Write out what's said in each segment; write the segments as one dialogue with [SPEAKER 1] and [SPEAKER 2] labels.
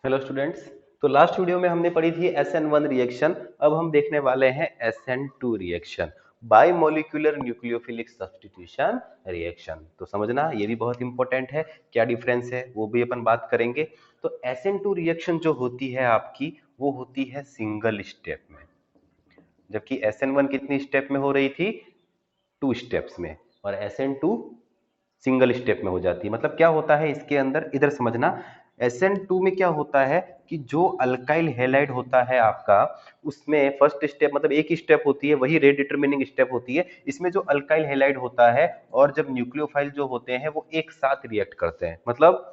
[SPEAKER 1] Hello students. तो last video में हमने पढ़ी थी SN1 रिएक्शन। अब हम देखने वाले हैं SN2 reaction, by molecular nucleophilic substitution reaction. तो समझना ये भी बहुत इंपॉर्टेंट है, क्या डिफरेंस है वो भी अपन बात करेंगे। तो SN2 रिएक्शन जो होती है आपकी, वो होती है सिंगल स्टेप में, जबकि SN1 कितनी स्टेप में हो रही थी, 2 स्टेप्स में, और SN2 सिंगल स्टेप में हो जाती है। मतलब क्या होता है इसके अंदर, इधर समझना। SN2 में क्या होता है कि जो अल्काइल हैलाइड होता है आपका, उसमें फर्स्ट स्टेप मतलब एक ही स्टेप होती है, वही रेट डिटरमिनिंग स्टेप होती है। इसमें जो अल्काइल हैलाइड होता है और जब न्यूक्लियोफाइल जो होते हैं वो एक साथ रिएक्ट करते हैं। मतलब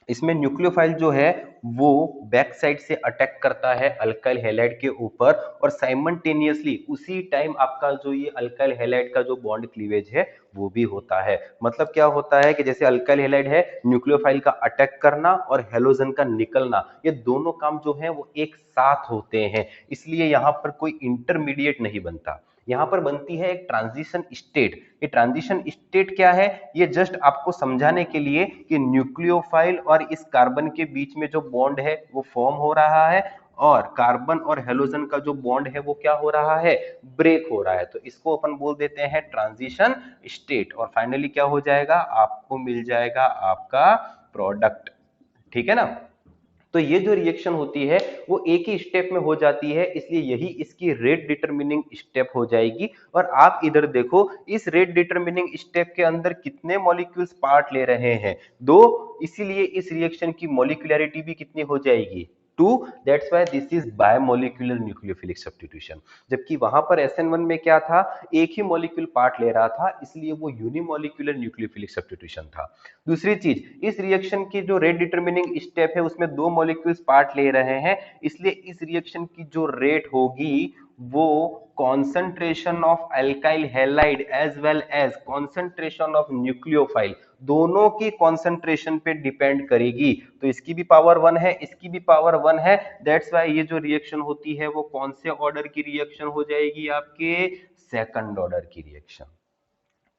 [SPEAKER 1] इसमें न्यूक्लियोफाइल जो है वो बैक साइड से अटैक करता है अल्काइल हैलाइड के ऊपर, और साइमल्टेनियसली उसी टाइम आपका जो ये अल्काइल हैलाइड का जो बॉन्ड क्लीवेज है वो भी होता है। मतलब क्या होता है कि जैसे अल्काइल हैलाइड है, न्यूक्लियोफाइल का अटैक करना और हेलोजन का निकलना, ये दोनों काम जो है वो एक साथ होते हैं। इसलिए यहां पर कोई इंटरमीडिएट नहीं बनता, यहां पर बनती है एक ट्रांजिशन स्टेट। ये ट्रांजिशन स्टेट क्या है, ये जस्ट आपको समझाने के लिए कि न्यूक्लियोफाइल और इस कार्बन के बीच में जो बॉन्ड है वो फॉर्म हो रहा है, और कार्बन और हेलोजन का जो बॉन्ड है वो क्या हो रहा है, ब्रेक हो रहा है। तो इसको अपन बोल देते हैं ट्रांजिशन स्टेट, और फाइनली क्या हो जाएगा, आपको मिल जाएगा आपका प्रोडक्ट। ठीक है ना। तो ये जो रिएक्शन होती है वो एक ही स्टेप में हो जाती है, इसलिए यही इसकी रेट डिटरमिनिंग स्टेप हो जाएगी। और आप इधर देखो, इस रेट डिटरमिनिंग स्टेप के अंदर कितने मॉलिक्यूल्स पार्ट ले रहे हैं, 2। इसीलिए इस रिएक्शन की मॉलिक्यूलरिटी भी कितनी हो जाएगी, 2। That's why this is bimolecular nucleophilic substitution. जबकि वहां पर SN1 में क्या था, एक ही मॉलिक्यूल पार्ट ले रहा था, इसलिए वो यूनिमोलिकुलर न्यूक्लियोफिलिक सब्स्टिट्यूशन था। दूसरी चीज, इस रिएक्शन की जो रेट डिटरमिनिंग स्टेप है उसमें 2 मॉलिक्यूल्स पार्ट ले रहे हैं, इसलिए इस रिएक्शन की जो रेट होगी वो concentration of alkyl halide as well as concentration of nucleophile, दोनों की कॉन्सेंट्रेशन पे डिपेंड करेगी। तो इसकी भी पावर 1 है, इसकी भी पावर 1 है। दैट्स वाई ये जो रिएक्शन होती है वो कौन से ऑर्डर की रिएक्शन हो जाएगी, आपके सेकंड ऑर्डर की रिएक्शन।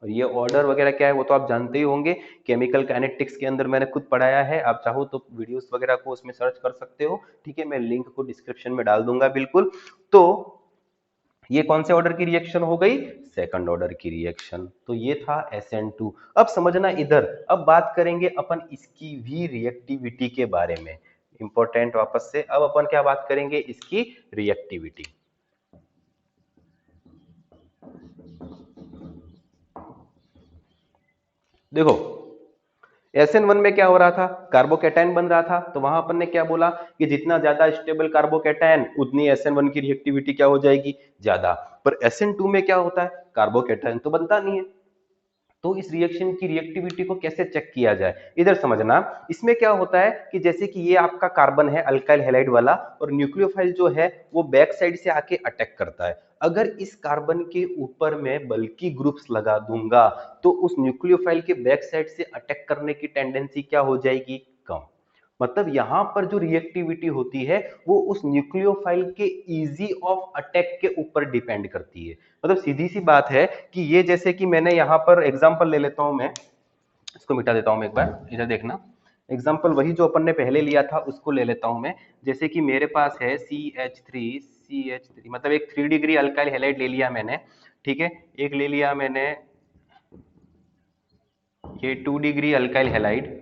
[SPEAKER 1] और ये ऑर्डर वगैरह क्या है वो तो आप जानते ही होंगे, केमिकल काइनेटिक्स के अंदर मैंने खुद पढ़ाया है। आप चाहो तो वीडियोस वगैरह को उसमें सर्च कर सकते हो, ठीक है, मैं लिंक को डिस्क्रिप्शन में डाल दूंगा बिल्कुल। तो ये कौन से ऑर्डर की रिएक्शन हो गई, सेकंड ऑर्डर की रिएक्शन। तो ये था SN2। अब समझना इधर, अब बात करेंगे अपन इसकी भी रिएक्टिविटी के बारे में। इंपॉर्टेंट वापस से, अब अपन क्या बात करेंगे, इसकी रिएक्टिविटी। देखो SN1 में क्या हो रहा था, कार्बोकैटायन बन रहा था, तो वहां अपन ने क्या बोला कि जितना ज्यादा स्टेबल कार्बोकैटायन उतनी SN1 की रिएक्टिविटी क्या हो जाएगी, ज्यादा। पर SN2 में क्या होता है, कार्बोकैटायन तो बनता नहीं है। तो इस रिएक्शन की रिएक्टिविटी को कैसे चेक किया जाए, इधर समझना। इसमें क्या होता है कि जैसे कि ये आपका कार्बन है अल्काइल हैलाइड वाला, और न्यूक्लियोफाइल जो है वो बैक साइड से आके अटैक करता है। अगर इस कार्बन के ऊपर मैं बल्कि ग्रुप्स लगा दूंगा तो उस न्यूक्लियोफाइल के बैक साइड से अटैक करने की टेंडेंसी क्या हो जाएगी, कम। मतलब यहां पर जो रिएक्टिविटी होती है वो उस न्यूक्लियोफाइल के इजी ऑफ अटैक के ऊपर डिपेंड करती है। मतलब सीधी सी बात है कि ये जैसे कि मैंने यहां पर एग्जांपल ले लेता हूं, मैं इसको मिटा देता हूं, मैं एक बार इधर देखना। एग्जांपल वही जो अपन ने पहले लिया था उसको ले लेता हूं मैं। जैसे कि मेरे पास है CH3 मतलब एक 3 डिग्री अल्काइल हैलाइड ले लिया मैंने, ठीक है। एक ले लिया मैंने ये 2 डिग्री अल्काइल हैलाइड,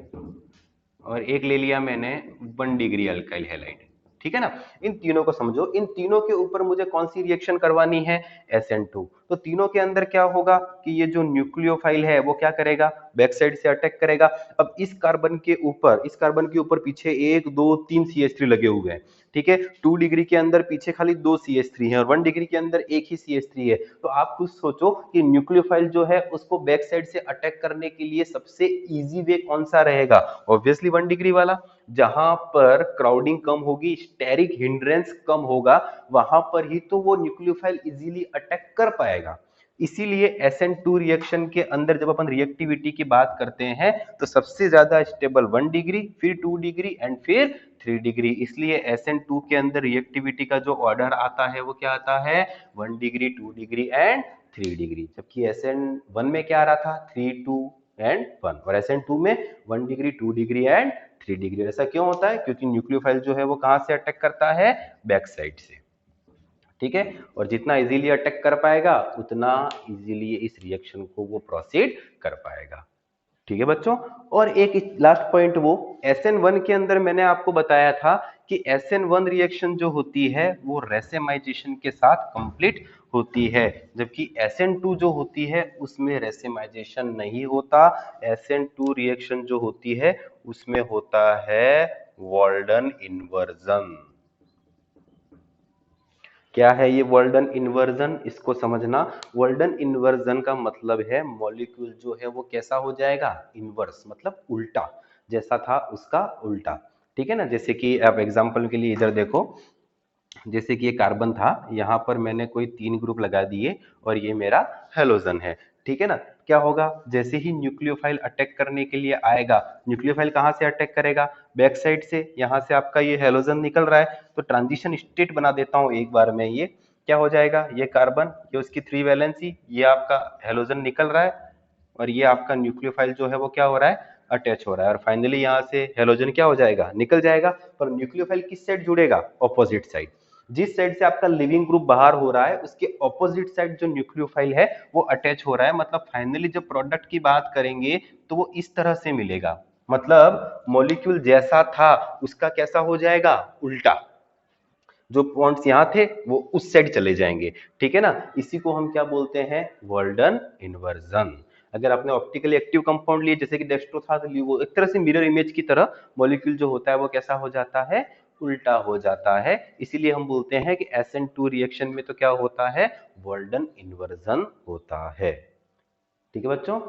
[SPEAKER 1] और एक ले लिया मैंने 1 डिग्री अल्काइल हैलाइड। ठीक है ना। इन तीनों को समझो, इन तीनों के ऊपर मुझे कौन सी रिएक्शन करवानी है, SN2। तो तीनों के अंदर क्या होगा कि ये जो न्यूक्लियोफाइल है वो क्या करेगा, बैक साइड से अटैक करेगा। अब इस कार्बन के ऊपर पीछे 1 2 3 CH3 लगे हुए हैं, ठीक है। 2 डिग्री के अंदर पीछे खाली 2 CH3 है, और 1 डिग्री के अंदर एक ही CH3 है। तो आप खुद सोचो कि न्यूक्लियोफाइल जो है उसको बैक साइड से अटैक करने के लिए सबसे इजी वे कौन सा रहेगा, ऑब्वियसली 1 डिग्री वाला। जहां पर क्राउडिंग कम होगी, स्टेरिक हिंड्रेंस कम होगा, वहां पर ही तो वो न्यूक्लियोफाइल इजीली अटैक कर पाएगा। इसीलिए SN2 रिएक्शन के अंदर जब अपन रिएक्टिविटी की बात करते हैं तो सबसे ज्यादा स्टेबल 1 डिग्री, फिर 2 डिग्री एंड फिर 3 डिग्री। इसलिए SN2 के अंदर रिएक्टिविटी का जो ऑर्डर आता है वो क्या आता है, 1 डिग्री, 2 डिग्री एंड 3 डिग्री। जबकि SN1 में क्या आ रहा था, 3 2 एंड 1, और SN2 में 1 डिग्री, 2 डिग्री एंड 3 डिग्री। ऐसा क्यों होता है? क्योंकि न्यूक्लियोफाइल जो है वो कहाँ से अटैक करता है? बैक साइड से। ठीक है, और जितना इजीली अटैक कर पाएगा उतना इजीली इस रिएक्शन को वो प्रोसीड कर पाएगा। ठीक है बच्चों, और एक लास्ट पॉइंट, वो SN1 के अंदर मैंने आपको बताया था कि SN1 रिएक्शन जो होती है वो रेसेमाइजेशन के साथ कंप्लीट होती है, जबकि SN2 जो होती है उसमें रेसेमाइजेशन नहीं होता। SN2 रिएक्शन जो होती है उसमें होता है वॉल्डन इन्वर्जन। क्या है ये वॉल्डन इन्वर्जन? इसको समझना। वॉल्डन इन्वर्जन का मतलब है मॉलिक्यूल जो है वो कैसा हो जाएगा? इन्वर्स, मतलब उल्टा, जैसा था उसका उल्टा। ठीक है ना, जैसे कि आप एग्जांपल के लिए इधर देखो, जैसे कि ये कार्बन था, यहाँ पर मैंने कोई 3 ग्रुप लगा दिए और ये मेरा हेलोजन है। ठीक है ना, क्या होगा? जैसे ही न्यूक्लियोफाइल अटैक करने के लिए आएगा, न्यूक्लियोफाइल कहाँ से अटैक करेगा? बैक साइड से। यहाँ से आपका ये हेलोजन निकल रहा है, तो ट्रांजिशन स्टेट बना देता हूँ एक बार में। ये क्या हो जाएगा? ये कार्बन, ये उसकी 3 वैलेंसी, ये आपका हेलोजन निकल रहा है, और ये आपका न्यूक्लियोफाइल जो है वो क्या हो रहा है? अटैच हो रहा है, और फाइनली यहाँ से हेलोजन क्या हो जाएगा? निकल जाएगा। पर न्यूक्लियोफाइल किस साइड जुड़ेगा? Opposite side. जिस साइड से आपका लिविंग ग्रुप बाहर हो रहा है उसके ऑपोजिट साइड जो न्यूक्लियोफाइल है वो अटैच हो रहा है। मतलब फाइनली जब प्रोडक्ट की बात करेंगे तो वो इस तरह से मिलेगा, मतलब मॉलिक्यूल जैसा था उसका कैसा हो जाएगा? उल्टा। जो पॉइंट्स यहाँ थे वो उस साइड चले जाएंगे। ठीक है ना, इसी को हम क्या बोलते हैं? Walden inversion. अगर आपने ऑप्टिकली एक्टिव कंपाउंड लिए जैसे कि डेस्ट्रो था, तो वो एक तरह से मिरर इमेज की तरह मॉलिक्यूल जो होता है वो कैसा हो जाता है? उल्टा हो जाता है। इसीलिए हम बोलते हैं कि SN2 रिएक्शन में तो क्या होता है? वॉल्डन इन्वर्जन होता है। ठीक है बच्चों।